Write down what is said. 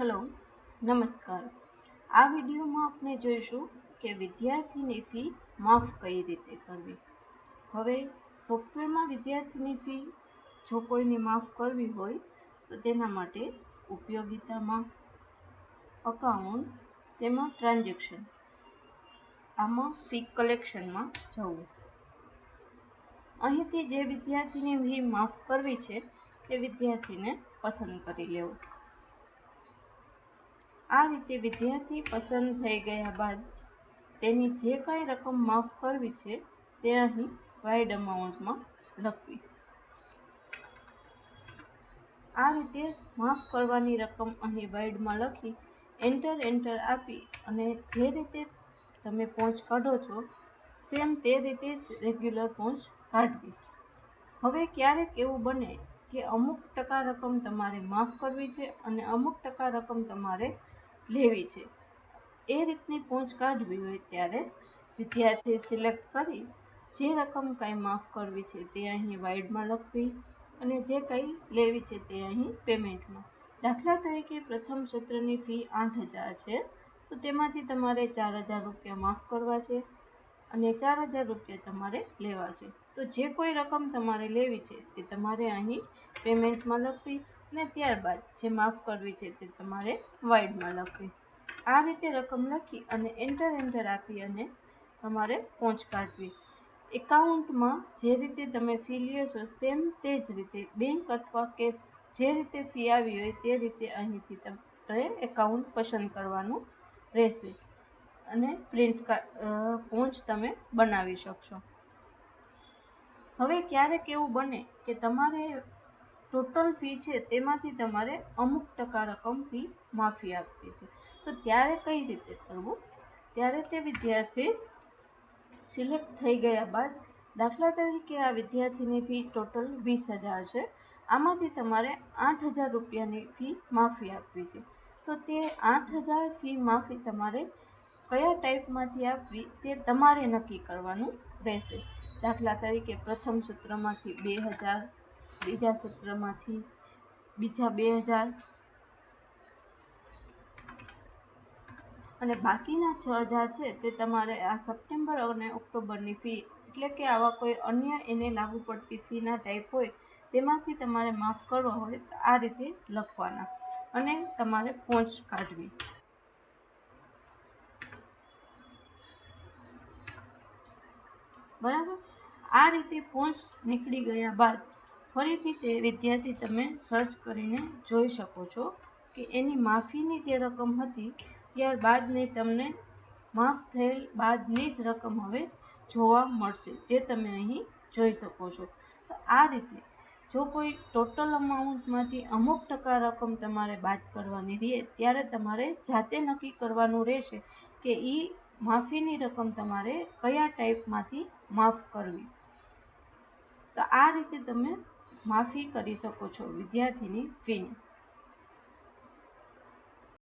Hello, નમસ્કાર. આ વિડીયોમાં આપણે જોઈશું કે વિદ્યાર્થીની ફી માફ કઈ રીતે કરવી. હવે સોફ્ટવેરમાં વિદ્યાર્થીની ફી જો કોઈને માફ કરવી હોય તો તેના માટે ઉપયોગિતામાં અકાઉન્ટ, તેમાં ટ્રાન્ઝેક્શન, આમાં ફી કલેક્શનમાં જવું. અહીંથી જે વિદ્યાર્થીની ફી માફ કરવી છે તે વિદ્યાર્થીને પસંદ કરી લેવું. આ રીતે વિદ્યાર્થી પસંદ થઈ ગયા બાદ તેની જે કાંઈ રકમ માફ કરવી છે તે અહીં વાઇડ અમાઉન્ટમાં લખવી. આ રીતે માફ કરવાની રકમ અહીં વાઇડમાં લખી એન્ટર આપી અને જે રીતે તમે પહોંચ કાઢો છો સેમ તે રીતે જ રેગ્યુલર પહોંચ કાઢવી. હવે ક્યારેક એવું બને કે અમુક ટકા રકમ તમારે માફ કરવી છે અને અમુક ટકા રકમ તમારે લેવી છે. એ રીતની પહોંચ કાઢવી હોય ત્યારે વિદ્યાર્થી સિલેક્ટ કરી જે રકમ કાંઈ માફ કરવી છે તે અહીં વાઇડમાં લખવી અને જે કંઈ લેવી છે તે અહીં પેમેન્ટમાં. દાખલા તરીકે પ્રથમ સત્રની ફી 8,000 છે તો તેમાંથી તમારે 4,000 રૂપિયા માફ કરવા છે અને 4,000 રૂપિયા તમારે લેવા છે. તો જે કોઈ રકમ તમારે લેવી છે તે તમારે અહીં પેમેન્ટમાં લખવી અને ત્યારબાદ જે માફ કરવી છે તે તમારે વાઇડમાં લખવી. આ રીતે રકમ લખી અને એન્ટર આપી અને તમારે પહોંચ કાઢવી. એકાઉન્ટમાં જે રીતે તમે ફી લ્યો છો સેમ તે જ રીતે બેંક અથવા કેશ જે રીતે ફી આવી હોય તે રીતે અહીંથી તમારે એકાઉન્ટ પસંદ કરવાનું રહેશે અને પહોંચ તમે બનાવી શકશો. હવે ક્યારેક એવું બને કે તમારે ટોટલ ફી છે તેમાંથી તમારે અમુક ટકા રકમ ફી માફી આપવી છે તો ત્યારે કઈ રીતે કરવું. ત્યારે તે વિદ્યાર્થી સિલેક્ટ થઈ ગયા બાદ દાખલા તરીકે આ વિદ્યાર્થીની ફી ટોટલ 20,000 છે. આમાંથી તમારે 8,000 રૂપિયાની ફી માફી આપવી છે તો તે 8,000 ફી માફી તમારે કયા ટાઈપમાંથી આપવી તે તમારે નક્કી કરવાનું રહેશે. દાખલા તરીકે પ્રથમ સત્રમાંથી 2,000, બીજા સત્રમાંથી બીજા 2,000 અને બાકીના 6,000 છે તે તમારે આ સપ્ટેમ્બર અને ઓક્ટોબરની ફી એટલે કે આવા કોઈ અન્ય એને લાગુ પડતી ફીના ટાઈપ હોય તેમાંથી તમારે માફ કરવા હોય તો આ રીતે લખવાના અને તમારે પહોંચ કાઢવી. બરાબર. આ રીતે પહોંચ નીકળી ગયા બાદ ફરીથી તે વિદ્યાર્થી તમે સર્ચ કરીને જોઈ શકો છો કે એની માફીની જે રકમ હતી ત્યારબાદની તમને માફ થયેલ બાદની જ રકમ હવે જોવા મળશે જે તમે અહીં જોઈ શકો છો. તો આ રીતે જો કોઈ ટોટલ અમાઉન્ટમાંથી અમુક ટકા રકમ તમારે બાદ કરવાની રહે ત્યારે તમારે જાતે નક્કી કરવાનું રહેશે કે એ માફીની રકમ તમારે કયા ટાઈપમાંથી માફ કરવી. તો આ રીતે તમે માફી કરી શકો છો વિદ્યાર્થીની ફીની.